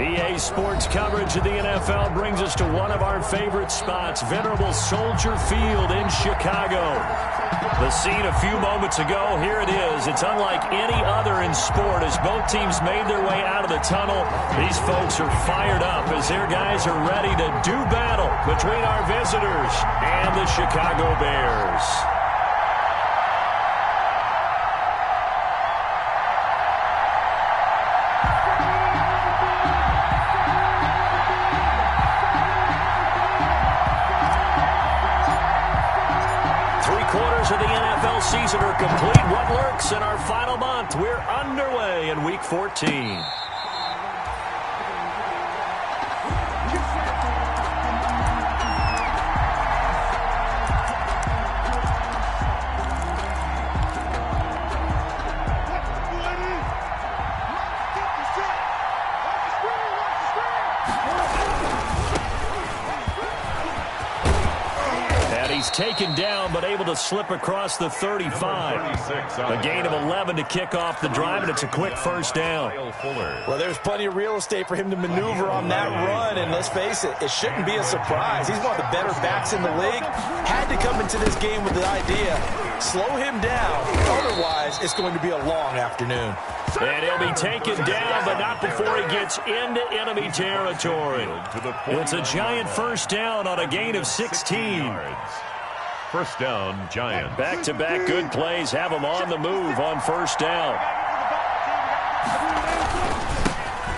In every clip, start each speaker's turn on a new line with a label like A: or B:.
A: EA Sports coverage of the NFL brings us to one of our favorite spots, venerable Soldier Field in Chicago. The scene a few moments ago, here it is. It's unlike any other in sport as both teams made their way out of the tunnel. These folks are fired up as their guys are ready to do battle between our visitors and the Chicago Bears. Of the NFL season are complete. What lurks in our final month? We're underway in Week 14. Taken down, but able to slip across the 35. A gain of 11 to kick off the drive, and it's a quick first down.
B: Well, there's plenty of real estate for him to maneuver on that run, and let's face it, it shouldn't be a surprise. He's one of the better backs in the league. Had to come into this game with the idea, slow him down. Otherwise, it's going to be a long afternoon.
A: And he'll be taken down, but not before he gets into enemy territory. It's a giant first down on a gain of 16.
C: First down, Giants.
A: Back-to-back good plays have them on the move on first down.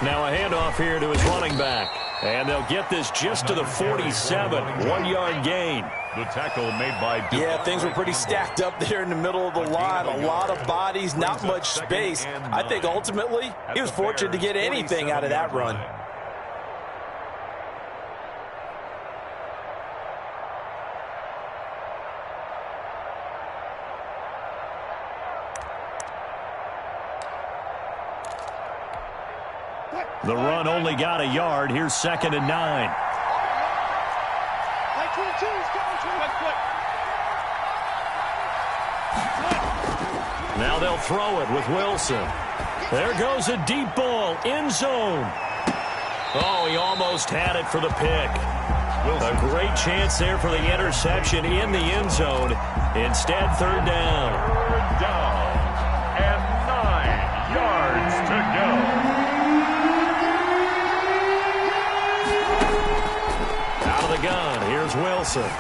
A: Now a handoff here to his running back. And they'll get this just to the 47. 1-yard gain.
C: The tackle made by Duke.
B: Yeah, things were pretty stacked up there in the middle of the line. A lot of bodies, not much space. I think ultimately he was fortunate to get anything out of that run.
A: The run only got a yard. Here's 2nd and 9. Now they'll throw it with Wilson. There goes a deep ball. End zone. Oh, he almost had it for the pick. A great chance there for the interception in the end zone. Instead, third down.
C: Third down and 9 yards to go.
A: Gun. Here's Wilson. And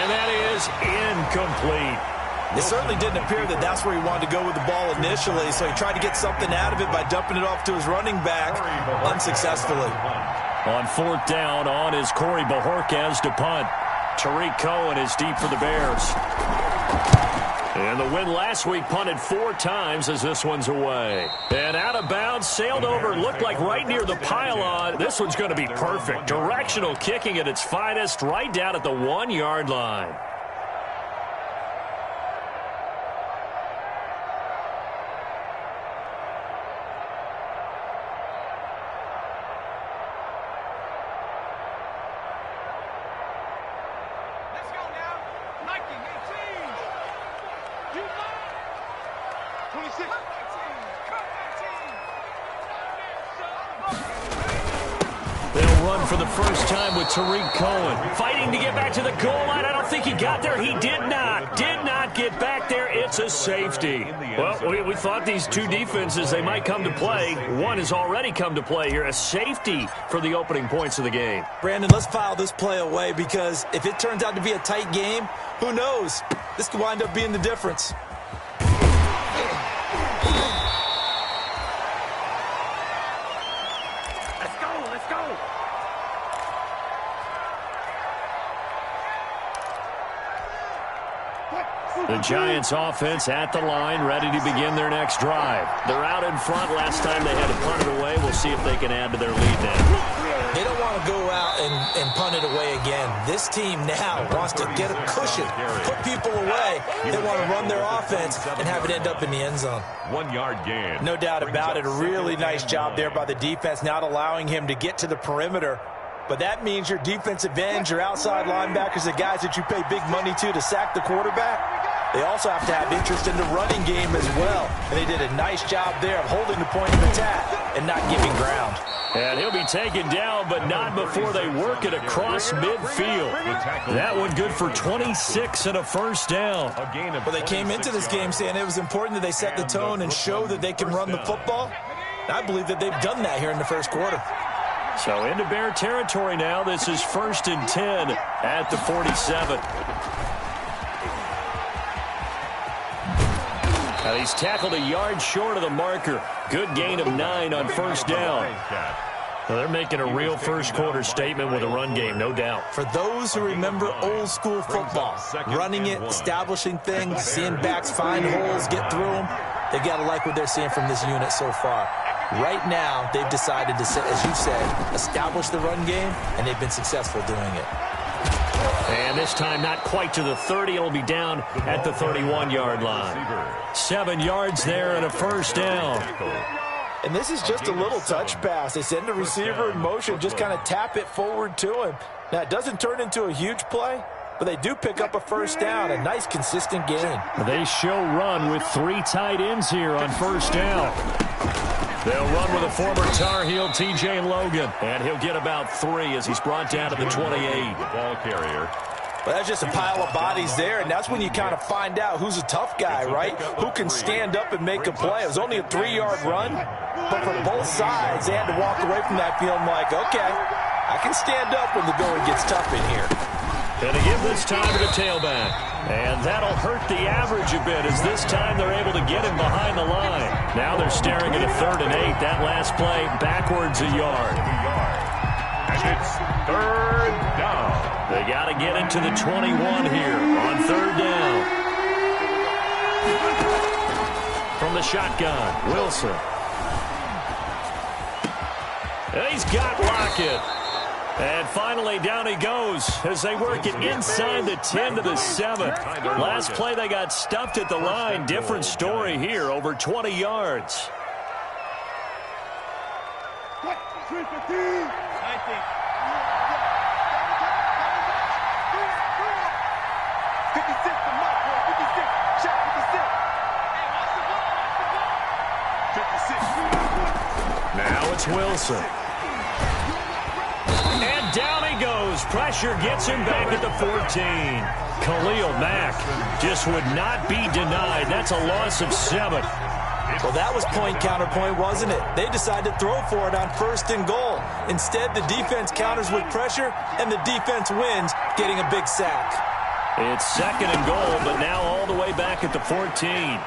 A: that is incomplete.
B: It certainly didn't appear that that's where he wanted to go with the ball initially, so he tried to get something out of it by dumping it off to his running back unsuccessfully.
A: On fourth down, on is Corey Bojorquez to punt. Tariq Cohen is deep for the Bears. And the win last week punted 4 times as this one's away. And out of bounds, sailed over, looked like right near the pylon. This one's going to be perfect. Directional kicking at its finest, right down at the 1-yard line. For the first time with Tariq Cohen. Fighting to get back to the goal line. I don't think he got there. He did not get back there. It's a safety. Well, we thought these two defenses, they might come to play. One has already come to play here. A safety for the opening points of the game.
B: Brandon, let's file this play away because if it turns out to be a tight game, who knows? This could wind up being the difference.
A: The Giants offense at the line, ready to begin their next drive. They're out in front. Last time they had to punt it away. We'll see if they can add to their lead now.
B: They don't want to go out and punt it away again. This team now wants to get a cushion, put people away. They want to run their offense and have it end up in the end zone.
C: 1-yard gain.
B: No doubt about it. A really nice job there by the defense, not allowing him to get to the perimeter. But that means your defensive ends, your outside linebackers, the guys that you pay big money to sack the quarterback, They also have to have interest in the running game as well. And they did a nice job there of holding the point of attack and not giving ground.
A: And he'll be taken down, but not before they work it across midfield. That one good for 26 and a first down.
B: Well, they came into this game saying it was important that they set the tone and show that they can run the football. I believe that they've done that here in the first quarter.
A: So into Bear territory now. This is 1st and 10 at the 47. Now he's tackled a yard short of the marker. Good gain of 9 on first down. Well, they're making a real first quarter statement with a run game, no doubt.
B: For those who remember old school football, running it, establishing things, seeing backs find holes, get through them, they've got to like what they're seeing from this unit so far. Right now, they've decided to, as you said, establish the run game, and they've been successful doing it.
A: And this time not quite to the 30. It'll be down at the 31-yard line. 7 yards there and a first down.
B: And this is just a little touch pass. They send the receiver in motion, just kind of tap it forward to him. Now, it doesn't turn into a huge play, but they do pick up a first down, a nice, consistent gain.
A: They show run with 3 tight ends here on first down. They'll run with a former Tar Heel, T.J. Logan, and he'll get about 3 as he's brought down to the 28.
C: Ball carrier.
B: Well, that's just a pile of bodies there, and that's when you kind of find out who's a tough guy, right? Who can stand up and make a play. It was only a 3-yard run, but for both sides, they had to walk away from that feeling like, okay, I can stand up when the going gets tough in here.
A: And to give this time to the tailback. And that'll hurt the average a bit as this time they're able to get him behind the line. Now they're staring at a 3rd and 8. That last play backwards a yard.
C: And it's 3rd down.
A: They got to get into the 21 here on 3rd down. From the shotgun, Wilson. He's got Lockett. And finally, down he goes as they work it inside the 10 to the 7. Last play, they got stuffed at the line. Different story here, over 20 yards. Now it's Wilson. And down he goes. Pressure gets him back at the 14. Khalil Mack just would not be denied. That's a loss of 7.
B: Well, that was point counterpoint, wasn't it? They decided to throw for it on 1st and goal. Instead, the defense counters with pressure, and the defense wins, getting a big sack.
A: It's 2nd and goal, but now all the way back at the 14.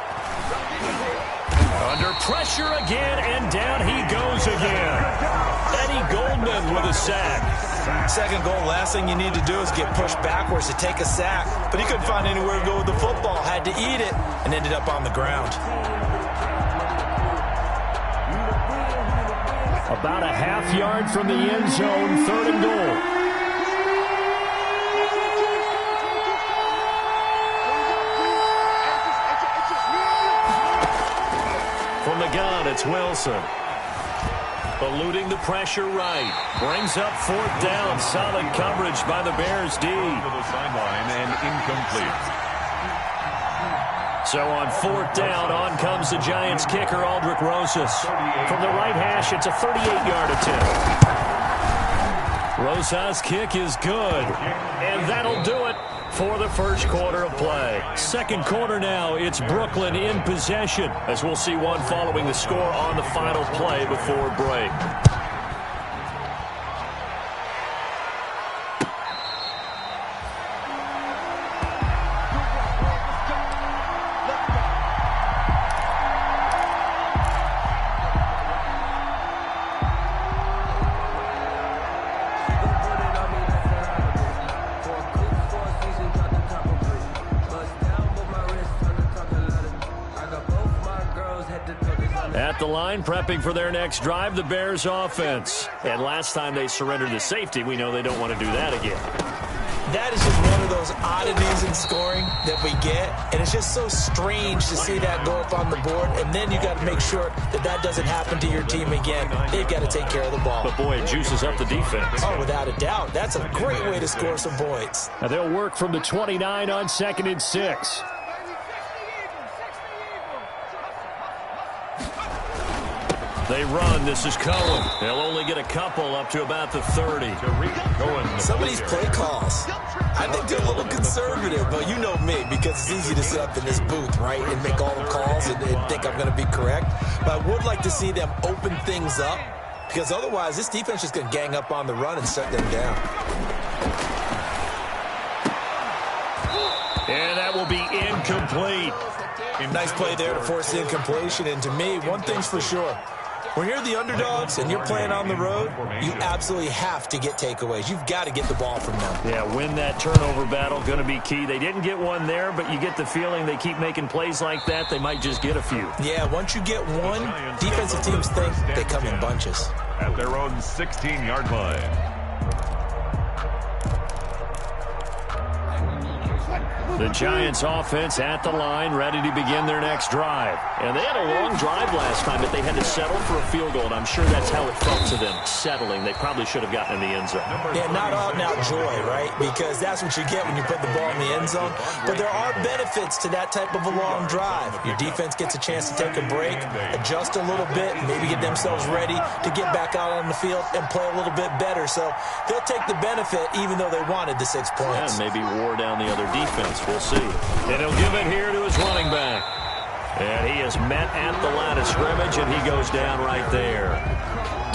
A: Under pressure again, and down he goes again. Eddie Goldman with a sack.
B: 2nd goal, last thing you need to do is get pushed backwards to take a sack. But he couldn't find anywhere to go with the football, had to eat it, and ended up on the ground.
A: About a half yard from the end zone, 3rd and goal. From the gun, it's Wilson. Eluding the pressure right. Brings up 4th down. Solid coverage by the Bears D.
C: To the sideline and incomplete.
A: So on 4th down, on comes the Giants kicker, Aldrick Rosas. From the right hash, it's a 38-yard attempt. Rosas' kick is good. And that'll do it for the first quarter of play. 2nd quarter now, it's Brooklyn in possession, as we'll see one following the score on the final play before break. At the line, prepping for their next drive, the Bears offense. And last time they surrendered the safety, we know they don't want to do that again.
B: That is just one of those oddities in scoring that we get. And it's just so strange to see that go up on the board. And then you got to make sure that that doesn't happen to your team again. They've got to take care of the ball.
A: But, boy, it juices up the defense.
B: Oh, without a doubt. That's a great way to score some points.
A: Now they'll work from the 29 on 2nd and 6. They run. This is Cohen. They'll only get a couple up to about the 30.
B: Some of these play calls, I think they're a little conservative, but you know me, because it's easy to sit up in this booth, right, and make all the calls and think I'm going to be correct. But I would like to see them open things up, because otherwise this defense is going to gang up on the run and shut them down.
A: And that will be incomplete.
B: Nice play there to force the incompletion. And to me, one thing's for sure. When you're the underdogs and you're playing on the road, you absolutely have to get takeaways. You've got to get the ball from them.
A: Yeah, win that turnover battle, going to be key. They didn't get one there, but you get the feeling they keep making plays like that, they might just get a few.
B: Yeah, once you get one, defensive teams think they come in bunches.
C: At their own 16-yard line.
A: The Giants offense at the line, ready to begin their next drive. And they had a long drive last time, but they had to settle for a field goal, and I'm sure that's how it felt to them, settling. They probably should have gotten in the end zone.
B: Yeah, not out-and-out joy, right? Because that's what you get when you put the ball in the end zone. But there are benefits to that type of a long drive. Your defense gets a chance to take a break, adjust a little bit, maybe get themselves ready to get back out on the field and play a little bit better. So they'll take the benefit even though they wanted the 6 points.
A: And maybe wore down the other defense. We'll see. And he'll give it here to his running back. And he is met at the line of scrimmage, and he goes down right there.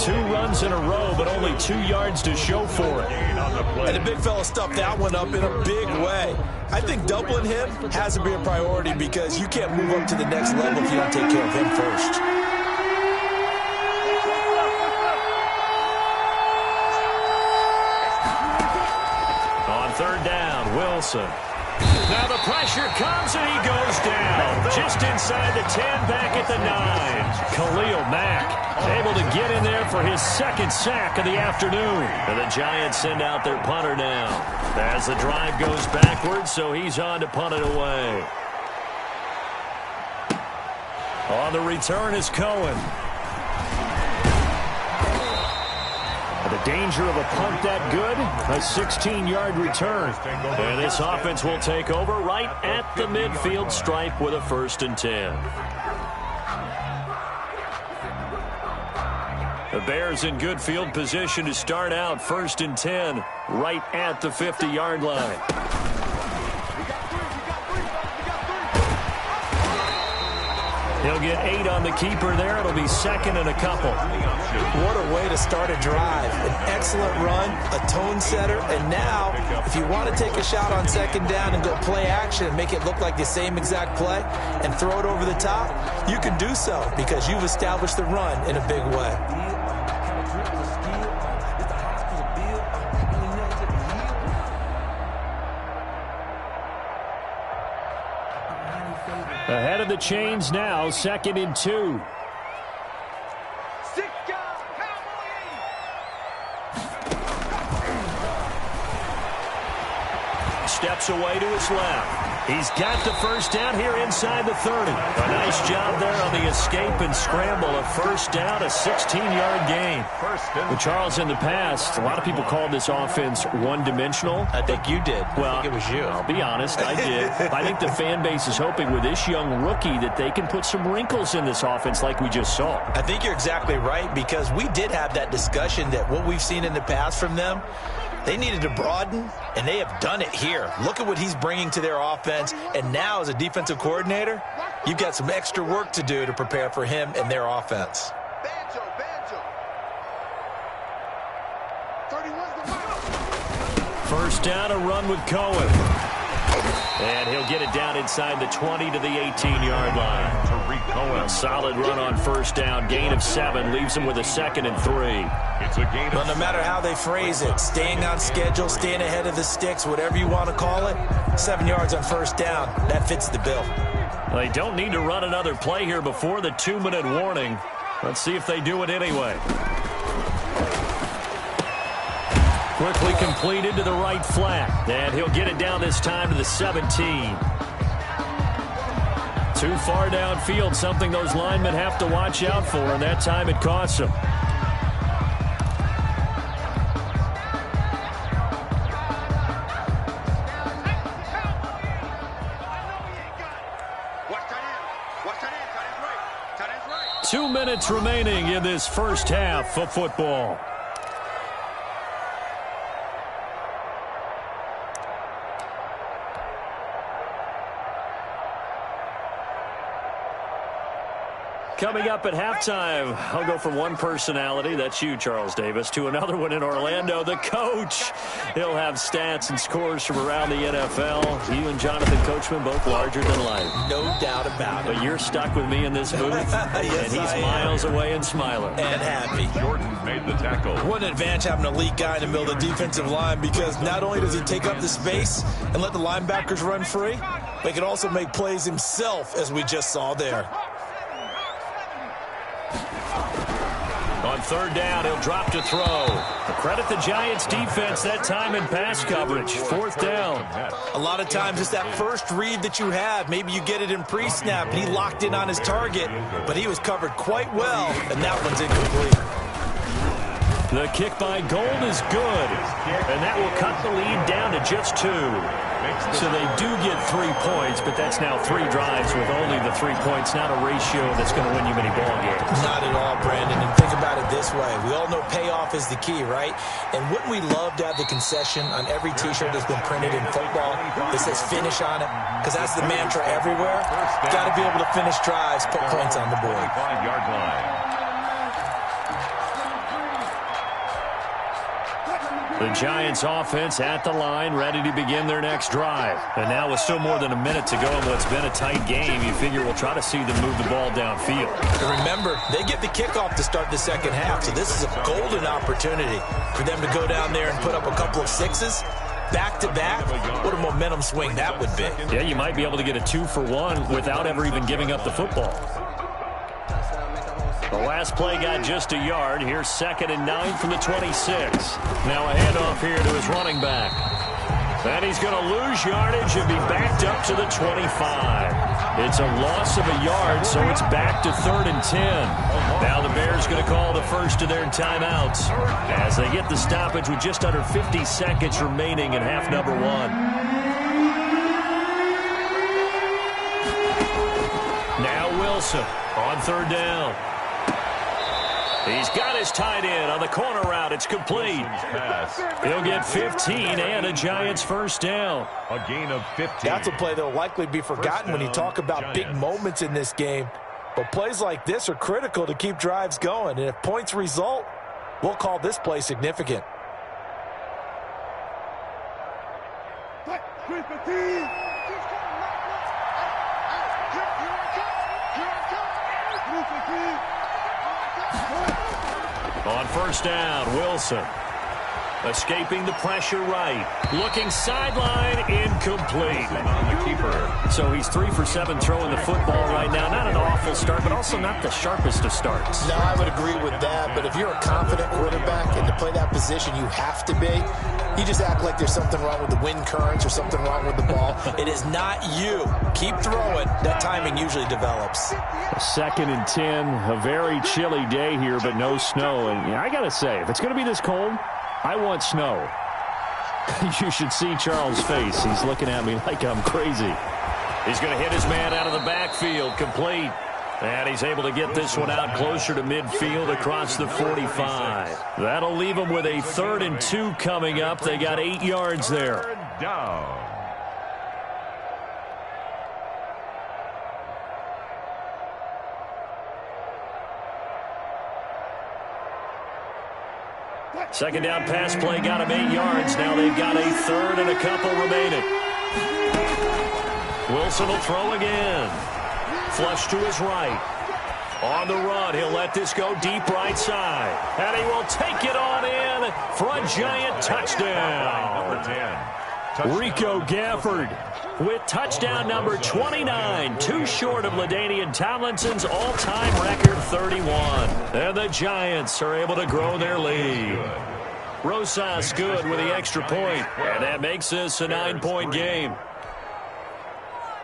A: 2 runs in a row, but only 2 yards to show for it.
B: And the big fella stuffed that one up in a big way. I think doubling him has to be a priority because you can't move up to the next level if you don't take care of him first.
A: On 3rd down, Wilson. Now the pressure comes, and he goes down. Just inside the 10, back at the 9. Khalil Mack able to get in there for his 2nd sack of the afternoon. And the Giants send out their punter now. As the drive goes backwards, so he's on to punt it away. On the return is Cohen. The danger of a punt that good, a 16-yard return. And this offense will take over right at the midfield stripe with a 1st and 10. The Bears in good field position to start out 1st and 10 right at the 50-yard line. He'll get 8 on the keeper there. It'll be 2nd and a couple.
B: What a way to start a drive. An excellent run, a tone setter, and now if you want to take a shot on 2nd down and go play action and make it look like the same exact play and throw it over the top, you can do so because you've established the run in a big way.
A: Ahead of the chains now, 2nd and 2. Steps away to his left. He's got the 1st down here inside the 30. A nice job there on the escape and scramble. A 1st down, a 16-yard gain. With Charles, in the past, a lot of people called this offense one-dimensional.
B: I think you did.
A: Well,
B: I think it was you.
A: I'll be honest, I did. I think the fan base is hoping with this young rookie that they can put some wrinkles in this offense like we just saw.
B: I think you're exactly right because we did have that discussion that what we've seen in the past from them, they needed to broaden, and they have done it here. Look at what he's bringing to their offense, and now as a defensive coordinator, you've got some extra work to do to prepare for him and their offense.
A: 1st down, a run with Cohen. And he'll get it down inside the 20 to the 18-yard line. A solid run on 1st down. Gain of 7 leaves him with a 2nd and 3.
C: It's a gain.
B: Well, no matter how they phrase it, staying on schedule, staying ahead of the sticks, whatever you want to call it, 7 yards on 1st down, that fits the bill.
A: They don't need to run another play here before the 2-minute warning. Let's see if they do it anyway. Quickly completed to the right flat. And he'll get it down this time to the 17. Too far downfield, something those linemen have to watch out for, and that time it costs them. 2 minutes remaining in this first half of football. Coming up at halftime, I'll go from one personality, that's you, Charles Davis, to another one in Orlando, the coach. He'll have stats and scores from around the NFL. You and Jonathan Coachman, both larger than life.
B: No doubt about it.
A: But you're stuck with me in this booth,
B: yes,
A: and he's miles away and smiling.
B: And happy.
C: Jordan made the tackle.
B: What an advantage having an elite guy in the middle of the defensive line, because not only does he take up the space and let the linebackers run free, but he can also make plays himself, as we just saw there.
A: On third down, he'll drop to throw. Credit the Giants defense that time in pass coverage. Fourth down.
B: A lot of times it's that first read that you have. Maybe you get it in pre-snap, and he locked in on his target, but he was covered quite well, and that one's incomplete.
A: The kick by Gold is good, and that will cut the lead down to just 2. So they do get 3 points, but that's now 3 drives with only the 3 points, not a ratio that's going to win you many ball games.
B: Not at all, Brandon. And think about it this way. We all know payoff is the key, right? And wouldn't we love to have the concession on every T-shirt that's been printed in football that says finish on it? Because that's the mantra everywhere. Got to be able to finish drives, put points on the board.
C: 5-yard line.
A: The Giants offense at the line, ready to begin their next drive. And now with still more than a minute to go in what's been a tight game, you figure we'll try to see them move the ball downfield.
B: And remember, they get the kickoff to start the second half, so this is a golden opportunity for them to go down there and put up a couple of sixes. Back-to-back, what a momentum swing that would be.
A: Yeah, you might be able to get a 2-for-1 without ever even giving up the football. The last play got just a yard. Here's 2nd and 9 from the 26. Now a handoff here to his running back. And he's going to lose yardage and be backed up to the 25. It's a loss of a yard, so it's back to 3rd and 10. Now the Bears going to call the first of their timeouts as they get the stoppage with just under 50 seconds remaining in half number 1. Now Wilson on 3rd down. He's got his tight end on the corner route. It's complete. He'll get 15 and a Giants first down.
C: A gain of 15.
B: That's a play that will likely be forgotten when you talk about big moments in this game. But plays like this are critical to keep drives going. And if points result, we'll call this play significant.
A: On first down, Wilson. Escaping the pressure right. Looking sideline, incomplete. So he's 3 for 7 throwing the football right now. Not an awful start, but also not the sharpest of starts.
D: No, I would agree with that. But if you're a confident quarterback and to play that position, you have to be. You just act like there's something wrong with the wind currents or something wrong with the ball.
B: It is not you. Keep throwing. That timing usually develops.
A: 2nd and 10. A very chilly day here, but no snow. And I got to say, if it's going to be this cold, I want snow. You should see Charles' face. He's looking at me like I'm crazy. He's going to hit his man out of the backfield, complete. And he's able to get this one out closer to midfield across the 45. That'll leave him with a 3rd and 2 coming up. They got 8 yards there.
C: Third down.
A: Second down pass play got him 8 yards. Now they've got a 3rd and a couple remaining. Wilson will throw again. Flush to his right. On the run, he'll let this go deep right side. And he will take it on in for a Giant touchdown.
C: Number 10.
A: Rico Gafford with touchdown number 29, 2 short of LaDainian Tomlinson's all-time record 31. And the Giants are able to grow their lead. Rosas good with the extra point, and that makes this a 9-point game.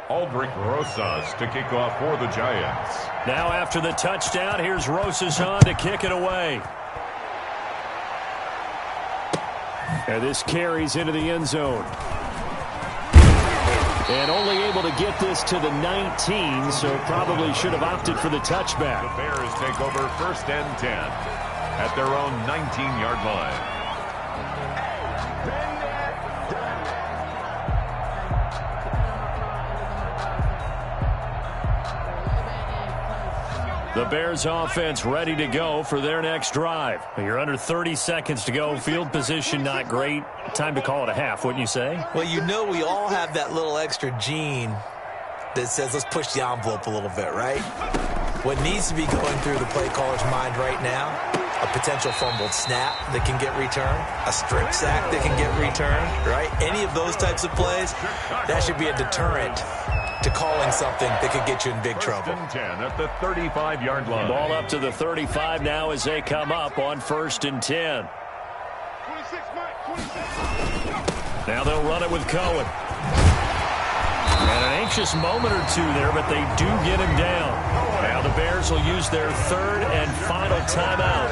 C: Aldrich Rosas to kick off for the Giants.
A: Now after the touchdown, here's Rosas on to kick it away. And this carries into the end zone. And only able to get this to the 19, so probably should have opted for the touchback.
C: The Bears take over 1st and 10 at their own 19-yard line.
A: The Bears offense ready to go for their next drive. You're under 30 seconds to go. Field position not great. Time to call it a half, wouldn't you say?
B: Well, you know we all have that little extra gene that says let's push the envelope a little bit, right? What needs to be going through the play caller's mind right now, a potential fumbled snap that can get returned, a strip sack that can get returned, right? Any of those types of plays, that should be a deterrent to calling something that could get you in big trouble.
C: 1st and 10 at the 35-yard line.
A: Ball up to the 35 now as they come up on 1st and 10. Now they'll run it with Cohen. And an anxious moment or two there, but they do get him down. Now the Bears will use their 3rd and final timeout,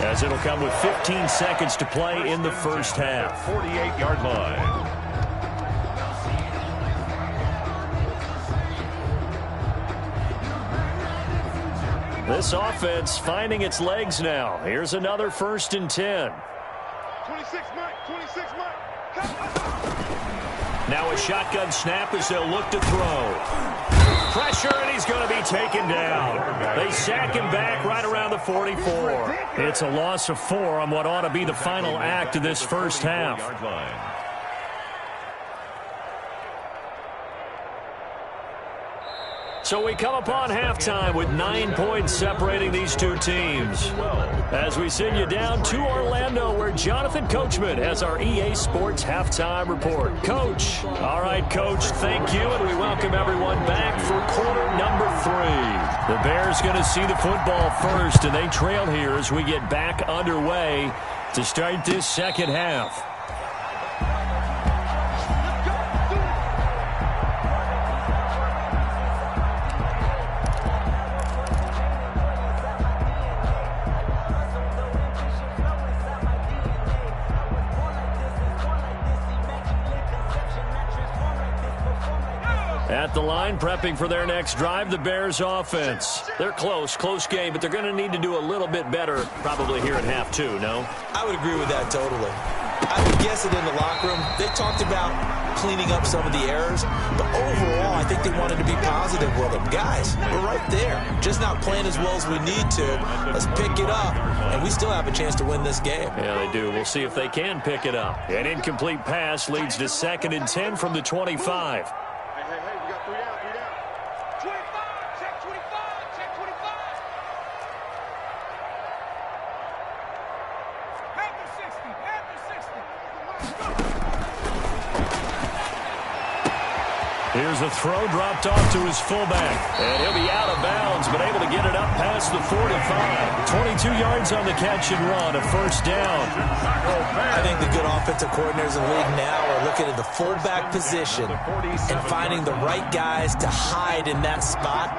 A: as it'll come with 15 seconds to play in the first half.
C: 48-yard line.
A: This offense finding its legs now. Here's another 1st and 10.
E: 26, Mike. 26, Mike.
A: Now a shotgun snap as they'll look to throw. Pressure, and he's going to be taken down. They sack him back right around the 44. It's a loss of 4 on what ought to be the final act of this first half. So we come upon halftime with 9 points separating these two teams. As we send you down to Orlando, where Jonathan Coachman has our EA Sports Halftime Report. Coach. All right, Coach, thank you, and we welcome everyone back for quarter number 3. The Bears going to see the football first, and they trail here as we get back underway to start this second half. At the line, prepping for their next drive, the Bears offense. They're close game, but they're going to need to do a little bit better probably here at half 2, no?
B: I would agree with that totally. I would guess it in the locker room. They talked about cleaning up some of the errors, but overall, I think they wanted to be positive with them. Guys, we're right there. Just not playing as well as we need to. Let's pick it up, and we still have a chance to win this game.
A: Yeah, they do. We'll see if they can pick it up. An incomplete pass leads to 2nd and 10 from the 25. Here's a throw dropped off to his fullback. And he'll be out of bounds, but able to get it up past the 45. 22 yards on the catch and run, a 1st down.
B: I think the good offensive coordinators in the league now are looking at the fullback position and finding the right guys to hide in that spot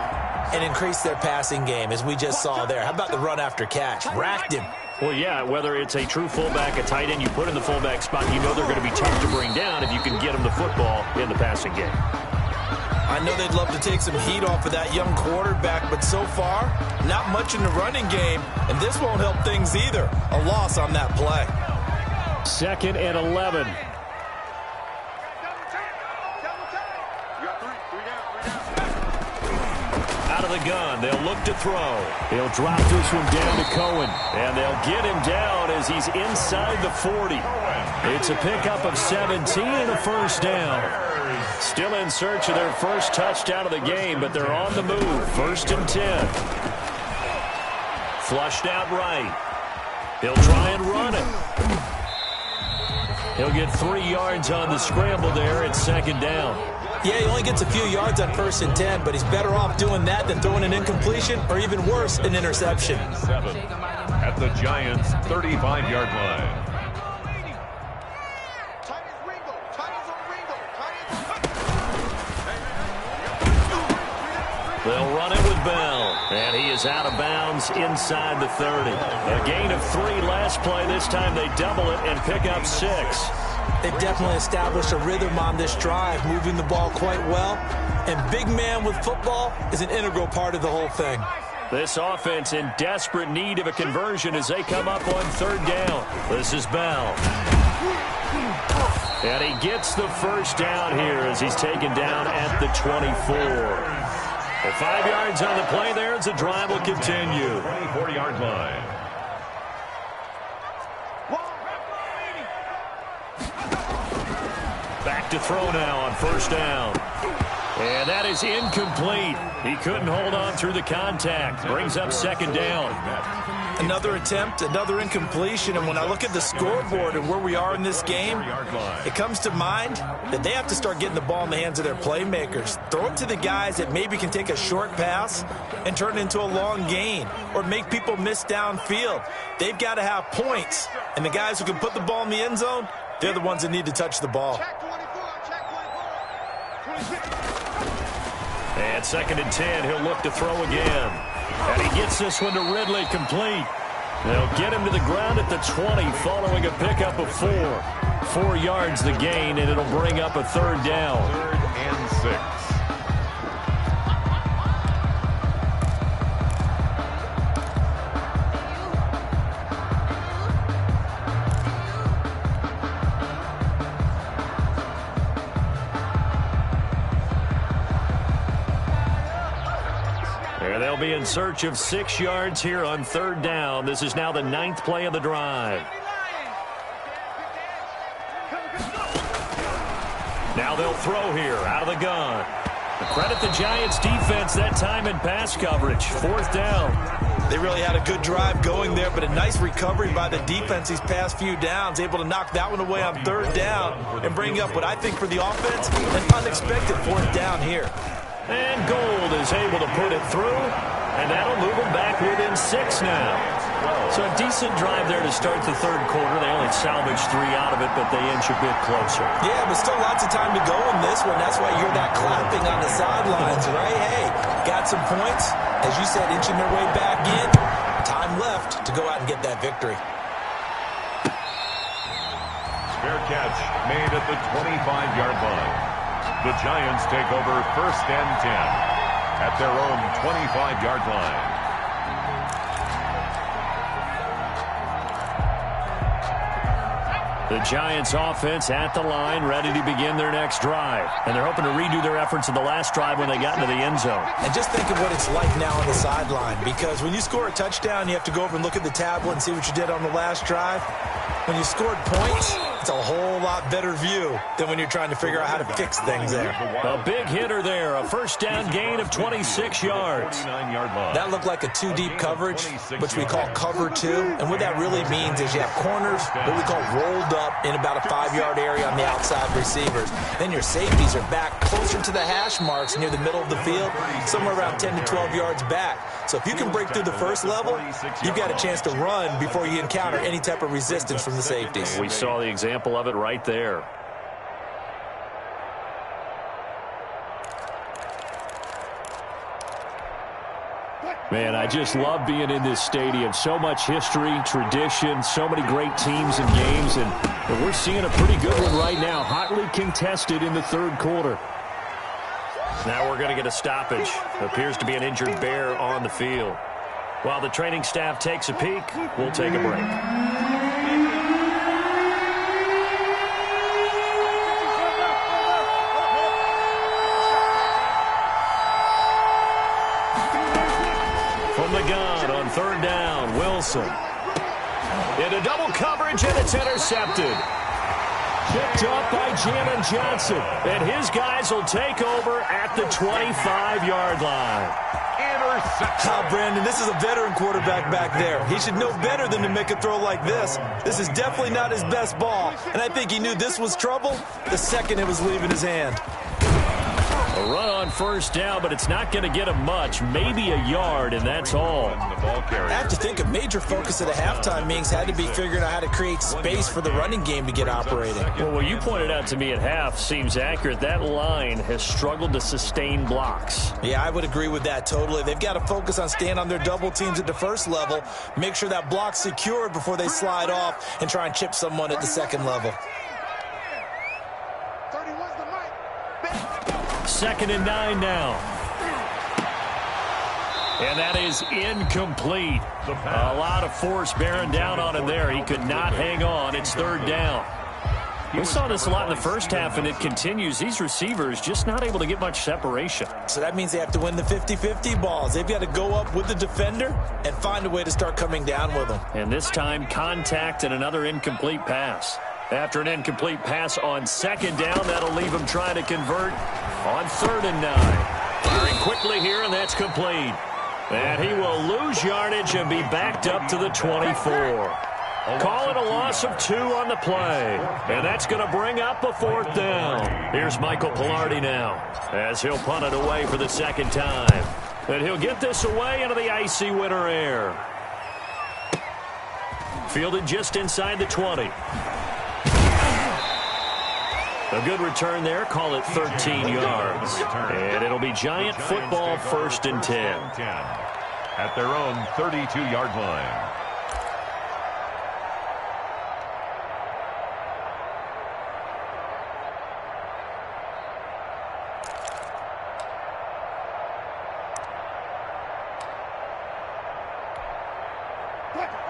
B: and increase their passing game, as we just saw there. How about the run after catch? Racked him.
A: Well, yeah, whether it's a true fullback, a tight end, you put in the fullback spot, you know they're going to be tough to bring down if you can get them the football in the passing game.
B: I know they'd love to take some heat off of that young quarterback, but so far, not much in the running game, and this won't help things either. A loss on that play.
A: 2nd and 11. Out of the gun, they'll look to throw. They'll drop this one down to Cohen, and they'll get him down as he's inside the 40. It's a pickup of 17 and a 1st down. Still in search of their first touchdown of the game, but they're on the move. 1st and 10. Flushed out right. He'll try and run it. He'll get 3 yards on the scramble there at 2nd down.
B: Yeah, he only gets a few yards on 1st and 10, but he's better off doing that than throwing an incompletion or even worse, an interception.
C: 7 at the Giants' 35-yard line.
A: They'll run it with Bell, and he is out of bounds inside the 30. A gain of 3 last play. This time they double it and pick up 6.
B: They've definitely established a rhythm on this drive, moving the ball quite well. And big man with football is an integral part of the whole thing.
A: This offense in desperate need of a conversion as they come up on third down. This is Bell. And he gets the first down here as he's taken down at the 24. Well, 5 yards on the play there as the drive will continue.
C: 24-yard line.
A: Back to throw now on first down. And that is incomplete. He couldn't hold on through the contact. Brings up second down.
B: Another attempt, another incompletion. And when I look at the scoreboard and where we are in this game, it comes to mind that they have to start getting the ball in the hands of their playmakers. Throw it to the guys that maybe can take a short pass and turn it into a long gain or make people miss downfield. They've got to have points. And the guys who can put the ball in the end zone, they're the ones that need to touch the ball.
A: And second and 10, he'll look to throw again. And he gets this one to Ridley, complete. They'll get him to the ground at the 20 following a pickup of 4. 4 yards the gain, and it'll bring up a third down.
C: 3rd and 6.
A: They'll be in search of 6 yards here on third down. This is now the 9th play of the drive. Now they'll throw here out of the gun. Credit the Giants defense that time in pass coverage. 4th down.
B: They really had a good drive going there, but a nice recovery by the defense these past few downs, able to knock that one away on third down and bring up what I think for the offense, an unexpected 4th down here.
A: And Gold is able to put it through, and that'll move them back within 6 now. So a decent drive there to start the third quarter. They only salvaged 3 out of it, but they inch a bit closer.
B: Yeah, but still lots of time to go in this one. That's why you hear that clapping on the sidelines, right? Hey, got some points. As you said, inching their way back in. Time left to go out and get that victory.
C: Fair catch made at the 25-yard line. The Giants take over 1st and 10 at their own 25-yard line.
A: The Giants offense at the line, ready to begin their next drive. And they're hoping to redo their efforts in the last drive when they got into the end zone.
B: And just think of what it's like now on the sideline, because when you score a touchdown, you have to go over and look at the tablet and see what you did on the last drive. When you scored points, it's a whole lot better view than when you're trying to figure out how to fix things there.
A: A big hitter there, a first down gain of 26 yards.
B: That looked like a 2-deep coverage, which we call cover 2. And what that really means is you have corners, what we call rolled up in about a 5-yard area on the outside receivers. Then your safeties are back closer to the hash marks near the middle of the field, somewhere around 10 to 12 yards back. So if you can break through the first level, you've got a chance to run before you encounter any type of resistance from the safeties.
A: We saw the example of it right there. Man, I just love being in this stadium. So much history, tradition, so many great teams and games, and we're seeing a pretty good one right now, hotly contested in the third quarter. Now we're going to get a stoppage. Appears to be an injured Bear on the field. While the training staff takes a peek, we'll take a break. From the gun on third down, Wilson. Into double coverage, and it's intercepted. Picked up by Jamin Johnson. And his guys will take over at the 25-yard line.
B: Oh, Brandon, this is a veteran quarterback back there. He should know better than to make a throw like this. This is definitely not his best ball. And I think he knew this was trouble the second it was leaving his hand.
A: A run on first down, but it's not going to get him much. Maybe a yard, and that's all.
B: I have to think a major focus of the halftime meetings had to be figuring out how to create space for the running game to get operating.
A: Well, what you pointed out to me at half seems accurate. That line has struggled to sustain blocks.
B: Yeah, I would agree with that totally. They've got to focus on staying on their double teams at the first level, make sure that block's secured before they slide off and try and chip someone at the second level.
A: 2nd and 9 now. And that is incomplete. A lot of force bearing down on him there. He could not hang on. It's 3rd down. We saw this a lot in the first half, and it continues. These receivers just not able to get much separation.
B: So that means they have to win the 50-50 balls. They've got to go up with the defender and find a way to start coming down with them.
A: And this time, contact and another incomplete pass. After an incomplete pass on 2nd down, that'll leave him trying to convert on 3rd and 9. Firing quickly here, and that's complete. And he will lose yardage and be backed up to the 24. Call it a loss of 2 on the play. And that's going to bring up a 4th down. Here's Michael Pilardi now as he'll punt it away for the 2nd time. And he'll get this away into the icy winter air. Fielded just inside the 20. A good return there. Call it 13 yards. And it'll be Giant football 1st and 10.
C: At their own 32-yard line.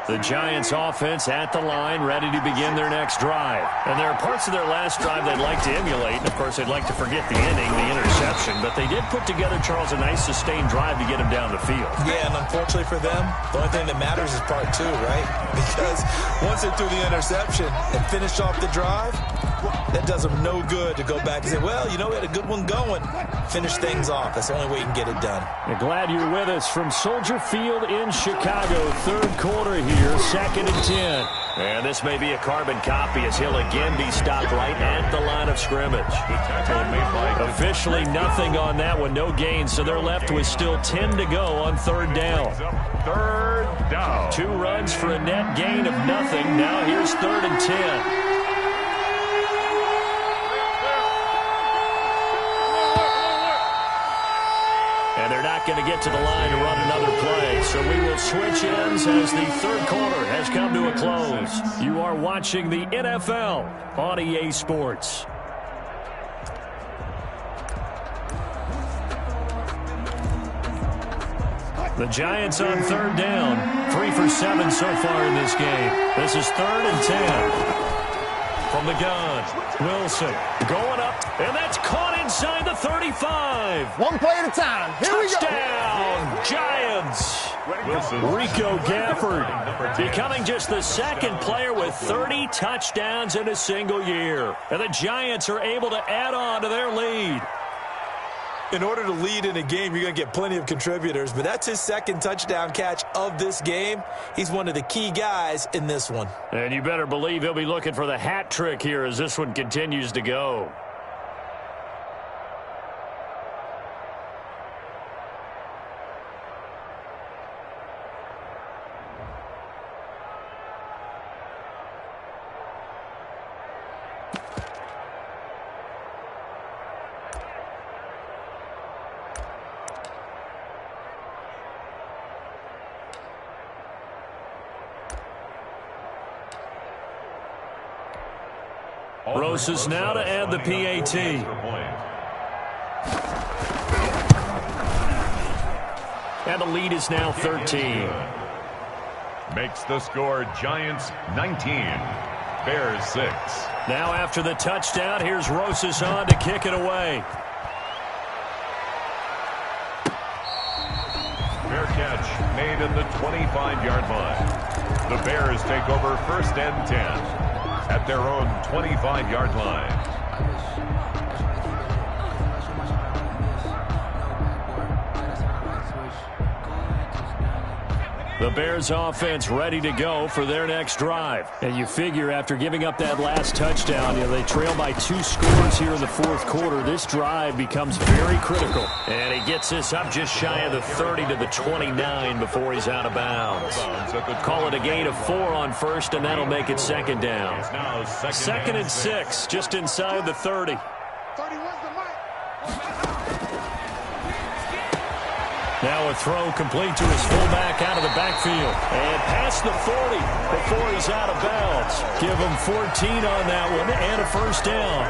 A: The Giants offense at the line, ready to begin their next drive. And there are parts of their last drive they'd like to emulate. And, of course, they'd like to forget the inning, the interception. But they did put together, Charles, a nice sustained drive to get him down the field.
B: Yeah, and unfortunately for them, the only thing that matters is part 2, right? Because once they threw the interception and finished off the drive, that does them no good to go back and say, well, you know, we had a good one going. Finish things off. That's the only way you can get it done.
A: I'm glad you're with us from Soldier Field in Chicago. 3rd quarter here, 2nd and 10. And this may be a carbon copy as he'll again be stopped right at the line of scrimmage. Officially nothing on that one, no gain, so they're left with still 10 to go on 3rd down.
C: 3rd down.
A: 2 runs for a net gain of nothing. Now here's 3rd and 10. And they're not going to get to the line to run another play. So we will switch ends as the 3rd quarter has come to a close. You are watching the NFL on EA Sports. The Giants on 3rd down. 3 for 7 so far in this game. This is 3rd and 10. From the gun, Wilson going up, and that's caught inside the 35.
F: One play at a time. Here we go.
A: Touchdown, Giants. Rico Gafford becoming just the 2nd player with 30 touchdowns in a single year. And the Giants are able to add on to their lead.
B: In order to lead in a game, you're going to get plenty of contributors, but that's his 2nd touchdown catch of this game. He's one of the key guys in this one.
A: And you better believe he'll be looking for the hat trick here as this one continues to go. Rosas now to add the PAT. And the lead is now 13.
C: Makes the score Giants 19, Bears 6.
A: Now after the touchdown, here's Rosas on to kick it away.
C: Fair catch made at the 25-yard line. The Bears take over 1st and 10. At their own 25-yard line.
A: The Bears offense ready to go for their next drive. And you figure after giving up that last touchdown, they trail by 2 scores here in the 4th quarter. This drive becomes very critical. And he gets this up just shy of the 30 to the 29 before he's out of bounds. Call it a gain of 4 on 1st, and that'll make it 2nd down. 2nd and 6, just inside the 30. Now a throw complete to his fullback out of the backfield. And past the 40 before he's out of bounds. Give him 14 on that one and a 1st down.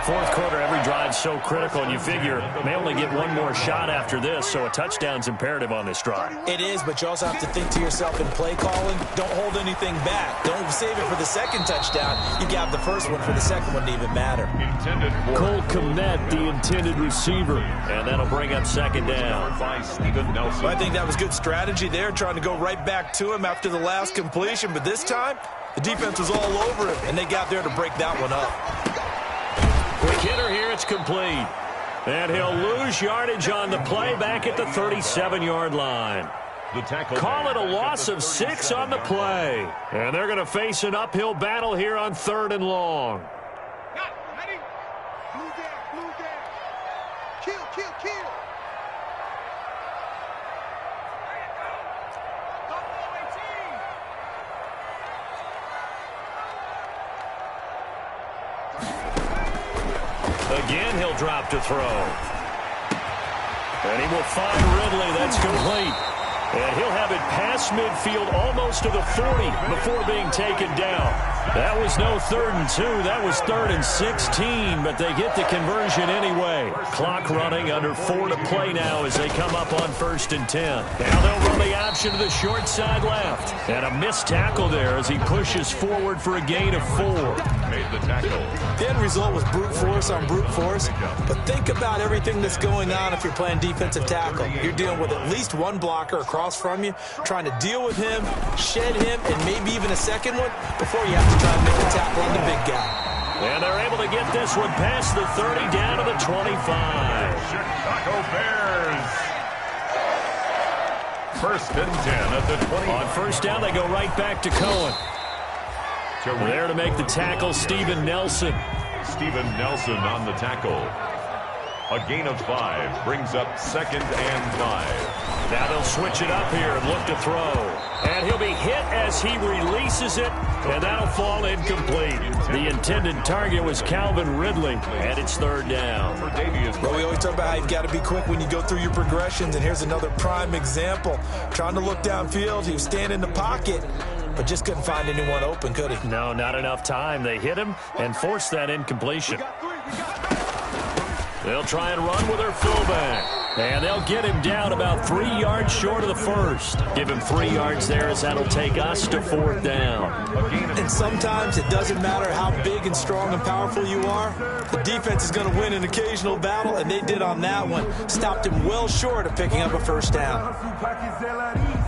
A: fourth quarter, every drive's so critical, and you figure may only get one more shot after this, so a touchdown's imperative on this drive.
B: It is, but you also have to think to yourself in play calling, don't hold anything back. Don't save it for the second touchdown. You got the first one for the second one to even matter.
A: Cole Kmet, the intended receiver, and that'll bring up second down.
B: I think that was good strategy there, trying to go right back to him after the last completion, but this time the defense was all over him, and they got there to break that one up.
A: Quick hitter here, it's complete. And he'll lose yardage on the play back at the 37-yard line. Call it a loss of 6 on the play. And they're going to face an uphill battle here on 3rd and long.
E: Ready? Blue down. Kill.
A: Again, he'll drop to throw. And he will find Ridley. That's complete. And he'll have it past midfield almost to the 40 before being taken down. That was no 3rd and 2. That was 3rd and 16, but they get the conversion anyway. Clock running, under 4 to play now as they come up on 1st and 10. Now they'll run the option to the short side left. And a missed tackle there as he pushes forward for a gain of 4.
C: Made the tackle.
B: The end result was brute force on brute force, but think about everything that's going on if you're playing defensive tackle. You're dealing with at least one blocker across from you, trying to deal with him, shed him, and maybe even a second one before you have to try and make the tackle on the big guy.
A: And they're able to get this one past the 30 down to the 25.
C: Chicago Bears. 1st and 10 at the 20.
A: On 1st down, they go right back to Cohen. There to make the tackle, Steven Nelson.
C: Steven Nelson on the tackle. A gain of 5 brings up 2nd and 5.
A: Now they'll switch it up here and look to throw. And he'll be hit as he releases it, and that'll fall incomplete. The intended target was Calvin Ridley, and it's 3rd down.
B: Well, we always talk about how you've got to be quick when you go through your progressions, and here's another prime example. Trying to look downfield, he was standing in the pocket, but just couldn't find anyone open, could he?
A: No, not enough time. They hit him and forced that incompletion. They'll try and run with their fullback. And they'll get him down about 3 yards short of the first. Give him 3 yards there as that'll take us to 4th down.
B: And sometimes it doesn't matter how big and strong and powerful you are. The defense is going to win an occasional battle, and they did on that one. Stopped him well short of picking up a 1st down.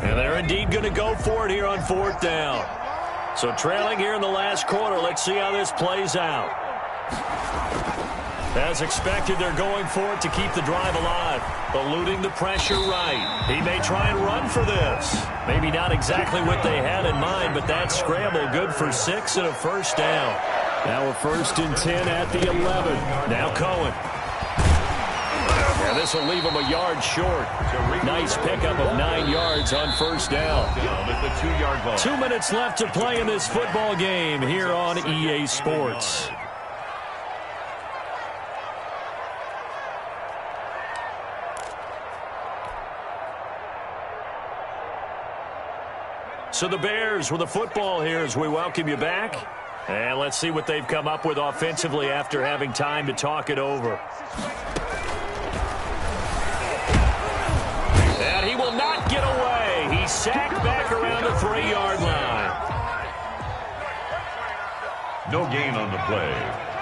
A: And they're indeed going to go for it here on 4th down. So trailing here in the last quarter, let's see how this plays out. As expected, they're going for it to keep the drive alive. Eluding the pressure right. He may try and run for this. Maybe not exactly what they had in mind, but that scramble good for 6 and a 1st down. Now a 1st and 10 at the 11. Now Cohen. And this will leave him a yard short. Nice pickup of 9 yards on 1st down.
C: At the 2-yard line.
A: 2 minutes left to play in this football game here on EA Sports. So the Bears with the football here as we welcome you back. And let's see what they've come up with offensively after having time to talk it over. And he will not get away. He's sacked back around the 3-yard line.
C: No gain on the play.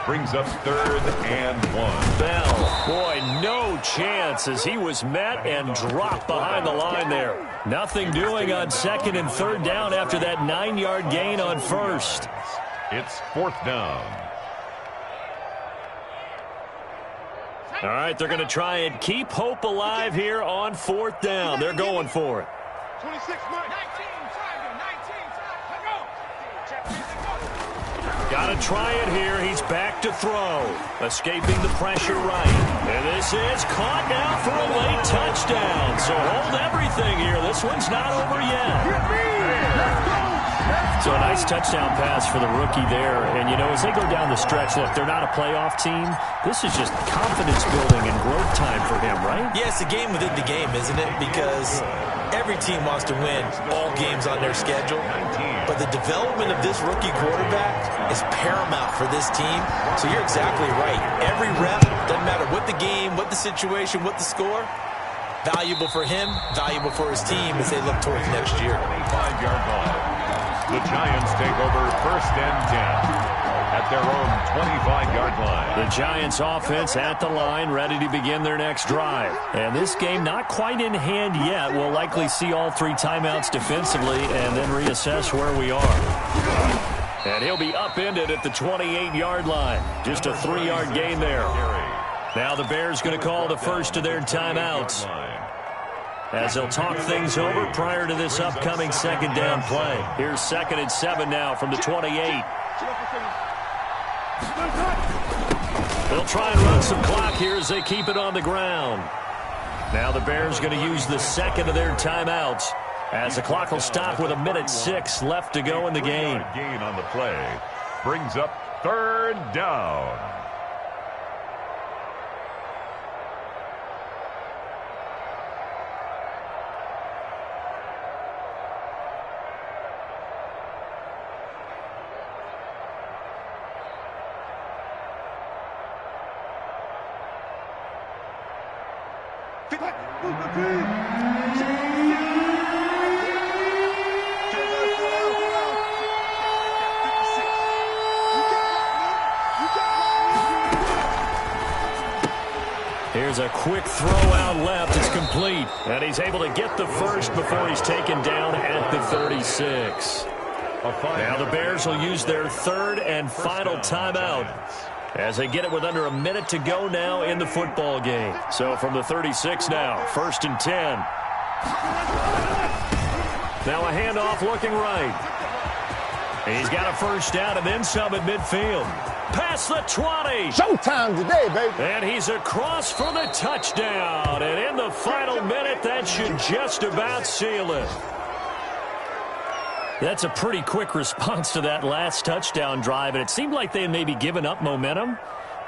C: Brings up 3rd and 1.
A: Bell, boy, no chance as he was met and dropped behind the line there. Nothing doing on 2nd and 3rd down after that 9-yard gain on 1st.
C: It's 4th down.
A: All right, they're going to try and keep hope alive here on 4th down. They're going for it.
E: 26, Mike. 19,
A: Got to try it here. He's back to throw. Escaping the pressure right. And this is caught now for a late touchdown. So hold everything here. This one's not over yet. So a nice touchdown pass for the rookie there. And, you know, as they go down the stretch, look, they're not a playoff team. This is just confidence building and growth time for him, right?
B: Yeah, it's a game within the game, isn't it? Because every team wants to win all games on their schedule. But the development of this rookie quarterback is paramount for this team. So you're exactly right. Every rep, doesn't matter what the game, what the situation, what the score, valuable for him, valuable for his team as they look towards next year.
C: 25-yard line. The Giants take over 1st and 10 at their own 25-yard line.
A: The Giants offense at the line, ready to begin their next drive. And this game not quite in hand yet. We'll likely see all 3 timeouts defensively and then reassess where we are. And he'll be upended at the 28-yard line. Just a 3-yard gain there. Now the Bears going to call the first of their timeouts, as they'll talk things over prior to this upcoming 2nd down play. Here's 2nd and 7 now from the 28. They'll try and run some clock here as they keep it on the ground. Now the Bears going to use the 2nd of their timeouts, as the clock will stop with 1:06 left to go in the game.
C: Gain on the play brings up 3rd down.
A: Here's a quick throw out left. It's complete. And he's able to get the first before he's taken down at the 36. Now the Bears will use their 3rd and final timeout, as they get it with under a minute to go now in the football game. So from the 36 now, 1st and 10. Now a handoff looking right. He's got a first down and then some at midfield. Past the 20.
F: Showtime today, baby.
A: And he's across for the touchdown. And in the final minute, that should just about seal it. That's a pretty quick response to that last touchdown drive, and it seemed like they had maybe given up momentum.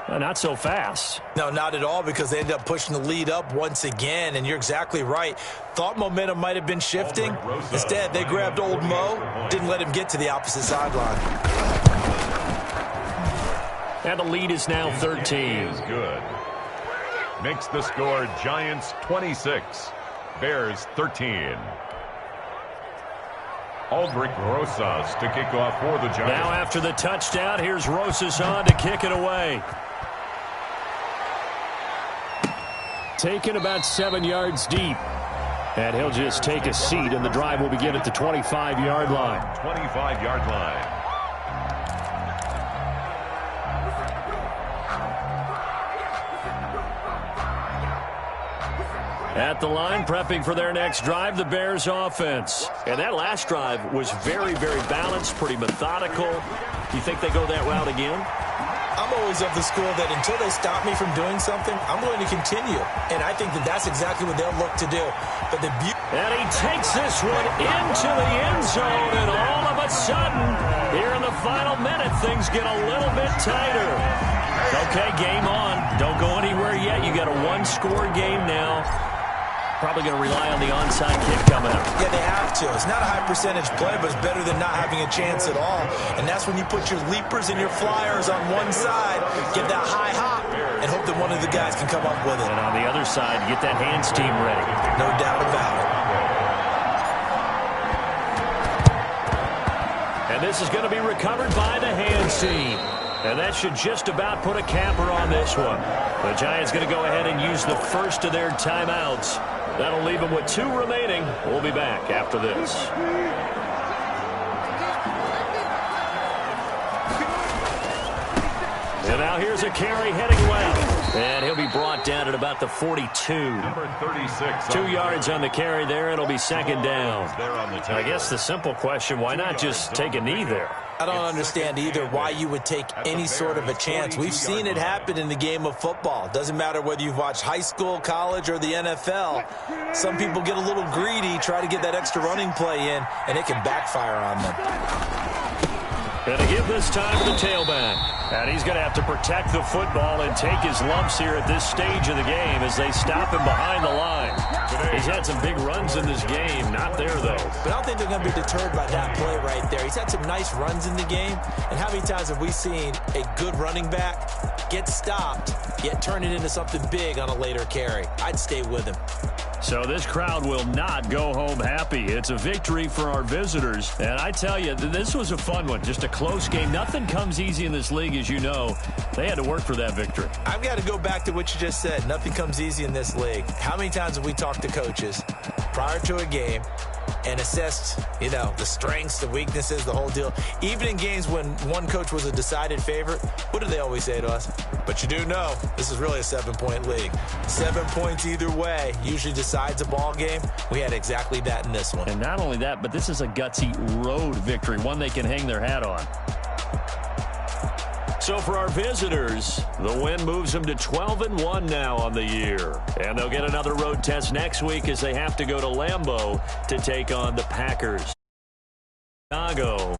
A: Not so fast.
B: No, not at all, because they ended up pushing the lead up once again, and you're exactly right. Thought momentum might have been shifting. Instead, they grabbed old Mo, didn't let him get to the opposite sideline.
A: And the lead is now 13.
C: Is good. Makes the score Giants 26, Bears 13. Aldrich Rosas to kick off for the Giants.
A: Now after the touchdown, here's Rosas on to kick it away. Taken about 7 yards deep. And he'll just take a seat, and the drive will begin at the 25-yard line.
C: 25-yard line.
A: At the line, prepping for their next drive, the Bears offense. And that last drive was very, very balanced, pretty methodical. Do you think they go that route again?
B: I'm always of the school that until they stop me from doing something, I'm going to continue. And I think that that's exactly what they'll look to do. But the
A: and he takes this one into the end zone, and all of a sudden, here in the final minute, things get a little bit tighter. Okay, game on. Don't go anywhere yet. You got a one-score game now. Probably going to rely on the onside kick coming up.
B: Yeah, they have to. It's not a high percentage play, but it's better than not having a chance at all. And that's when you put your leapers and your flyers on one side, get that high hop, and hope that one of the guys can come up with it.
A: And on the other side, get that hands team ready.
B: No doubt about it.
A: And this is going to be recovered by the hands team. And that should just about put a capper on this one. The Giants going to go ahead and use the first of their timeouts. That'll leave them with 2 remaining. We'll be back after this. And now here's a carry heading left. And he'll be brought down at about the 42.
C: Number 36.
A: 2 yards on the carry there. It'll be second down. I guess the simple question, why not just take a knee there?
B: I don't understand either why you would take any sort of a chance. We've seen it happen in the game of football. Doesn't matter whether you've watched high school, college, or the NFL. Some people get a little greedy, try to get that extra running play in, and it can backfire on them.
A: And to give this time to the tailback. And he's going to have to protect the football and take his lumps here at this stage of the game as they stop him behind the line. He's had some big runs in this game. Not there, though.
B: But I don't think they're going to be deterred by that play right there. He's had some nice runs in the game. And how many times have we seen a good running back get stopped, yet turn it into something big on a later carry? I'd stay with him.
A: So this crowd will not go home happy. It's a victory for our visitors. And I tell you, this was a fun one. Just a close game. Nothing comes easy in this league, as you know. They had to work for that victory.
B: I've got to go back to what you just said. Nothing comes easy in this league. How many times have we talked to coaches prior to a game and assessed, the strengths, the weaknesses, the whole deal? Even in games when one coach was a decided favorite, what do they always say to us? But you do know, this is really a 7-point league. 7 points either way usually decides a ball game. We had exactly that in this one.
A: And not only that, but this is a gutsy road victory, one they can hang their hat on. So for our visitors, the win moves them to 12-1 now on the year. And they'll get another road test next week as they have to go to Lambeau to take on the Packers. Chicago